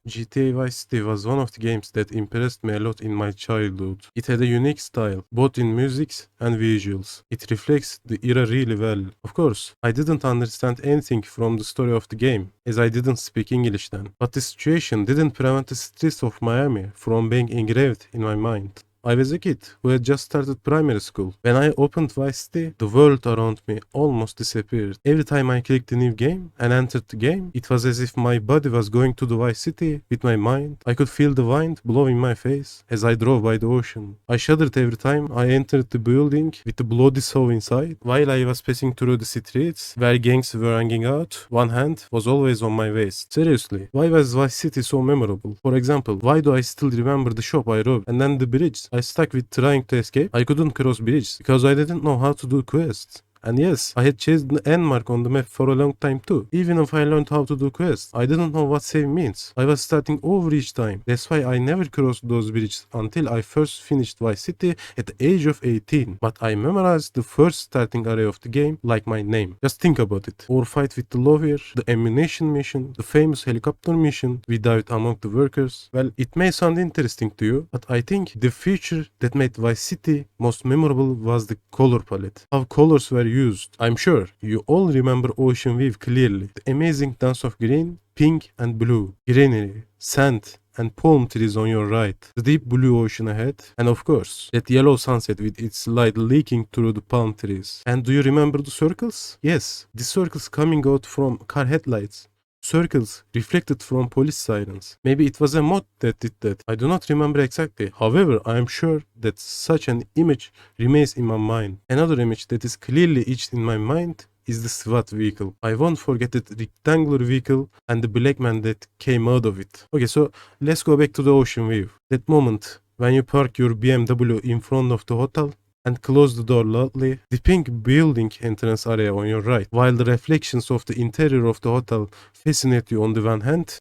GTA Vice City was one of the games that impressed me a lot in my childhood. It had a unique style, both in music and visuals. It reflects the era really well. Of course, I didn't understand anything from the story of the game, as I didn't speak English then. But the situation didn't prevent the streets of Miami from being engraved in my mind. I was a kid who had just started primary school. When I opened Vice City, the world around me almost disappeared. Every time I clicked a new game and entered the game, it was as if my body was going to the Vice City with my mind. I could feel the wind blowing my face as I drove by the ocean. I shuddered every time I entered the building with the bloody saw inside. While I was passing through the streets where gangs were hanging out, one hand was always on my waist. Seriously, why was Vice City so memorable? For example, why do I still remember the shop I robbed and then the bridge I stuck with trying to escape? I couldn't cross bridges because I didn't know how to do quests. And yes, I had chased the N mark on the map for a long time too. Even if I learned how to do quests, I didn't know what save means. I was starting over each time. That's why I never crossed those bridges until I first finished Vice City at the age of 18. But I memorized the first starting area of the game like my name. Just think about it. Our fight with the lawyer, the ammunition mission, the famous helicopter mission we died among the workers. Well, it may sound interesting to you, but I think the feature that made Vice City most memorable was the color palette. How colors were used. I'm sure you all remember Ocean Wave clearly. The amazing dance of green, pink and blue, greenery, sand and palm trees on your right, the deep blue ocean ahead, and of course, that yellow sunset with its light leaking through the palm trees. And do you remember the circles? Yes, the circles coming out from car headlights. Circles reflected from police sirens. Maybe it was a mod that did that. I do not remember exactly. However, I am sure that such an image remains in my mind. Another image that is clearly etched in my mind is the SWAT vehicle. I won't forget that rectangular vehicle and the black man that came out of it. Okay, so let's go back to the ocean view. That moment when you park your BMW in front of the hotel and close the door loudly, the pink building entrance area on your right, while the reflections of the interior of the hotel fascinate you on the one hand,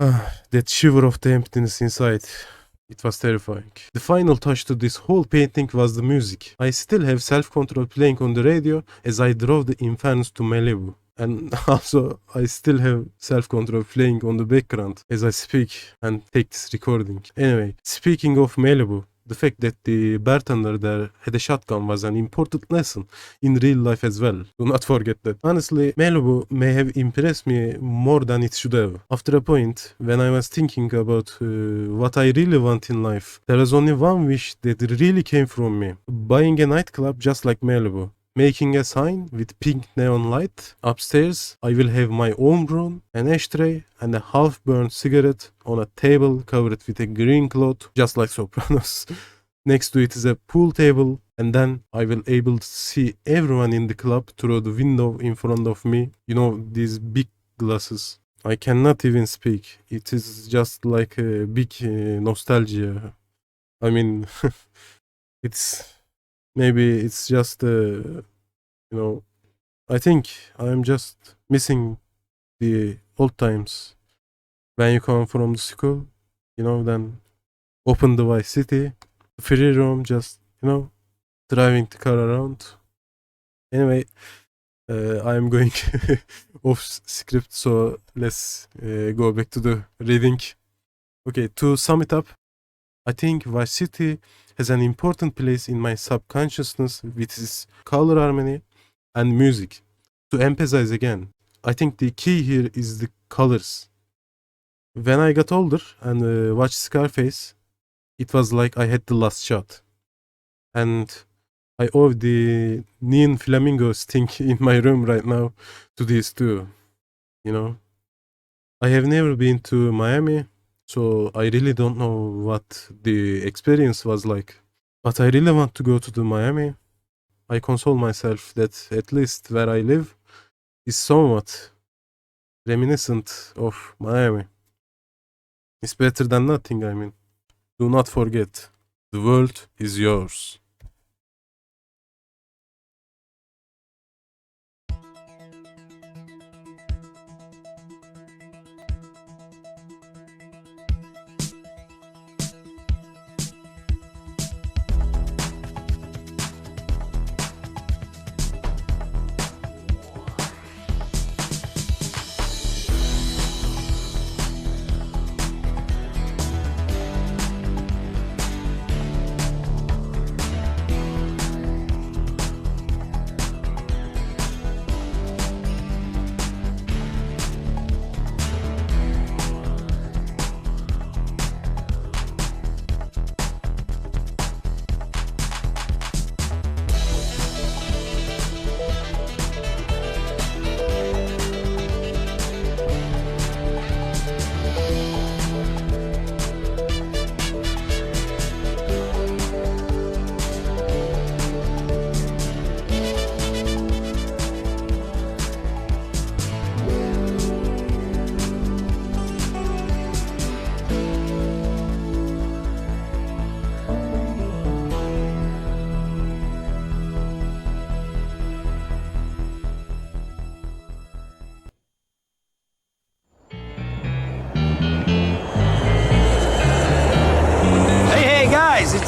that shiver of the emptiness inside. It was terrifying. The final touch to this whole painting was the music. I still have self-control playing on the radio as I drove the Infernos to Malibu. And also, I still have self-control playing on the background as I speak and take this recording. Anyway, speaking of Malibu, the fact that the bartender there had a shotgun was an important lesson in real life as well. Do not forget that. Honestly, Malibu may have impressed me more than it should have. After a point, when I was thinking about what I really want in life, there was only one wish that really came from me. Buying a nightclub just like Malibu. Making a sign with pink neon light. Upstairs, I will have my own room, an ashtray, and a half-burned cigarette on a table covered with a green cloth, just like Sopranos. Next to it is a pool table, and then I will able to see everyone in the club through the window in front of me. You know, these big glasses. I cannot even speak. It is just like a big nostalgia. I mean, it's... Maybe it's just, I think I'm just missing the old times when you come from the school, then open the Vice City, free roam, just, driving the car around. Anyway, I'm going off script, so let's go back to the reading. Okay, to sum it up, I think Vice City has an important place in my subconsciousness with its color harmony and music. To emphasize again, I think the key here is the colors. When I got older and watched Scarface, it was like I had the last shot. And I owe the neon flamingos thing in my room right now to these two, I have never been to Miami, so I really don't know what the experience was like. But I really want to go to the Miami. I console myself that at least where I live is somewhat reminiscent of Miami. It's better than nothing, I mean. Do not forget, the world is yours.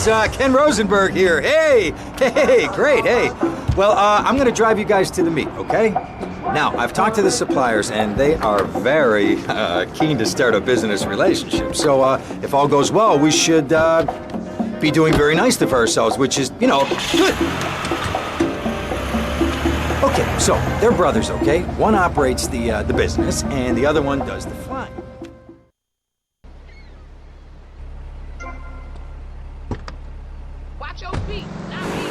it's Ken Rosenberg here. Hey, great, hey. Well, I'm gonna drive you guys to the meet, okay? Now, I've talked to the suppliers, and they are very keen to start a business relationship. So, if all goes well, we should be doing very nicely for ourselves, which is, you know, good. Okay, so they're brothers, okay? One operates the business, and the other one does the flying. Watch your feet, not me.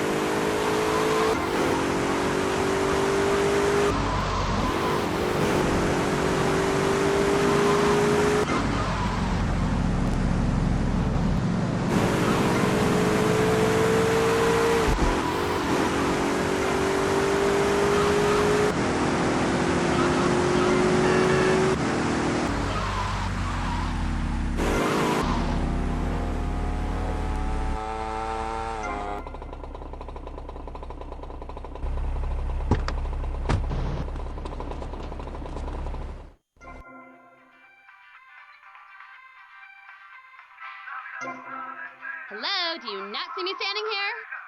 Hello, do you not see me standing here?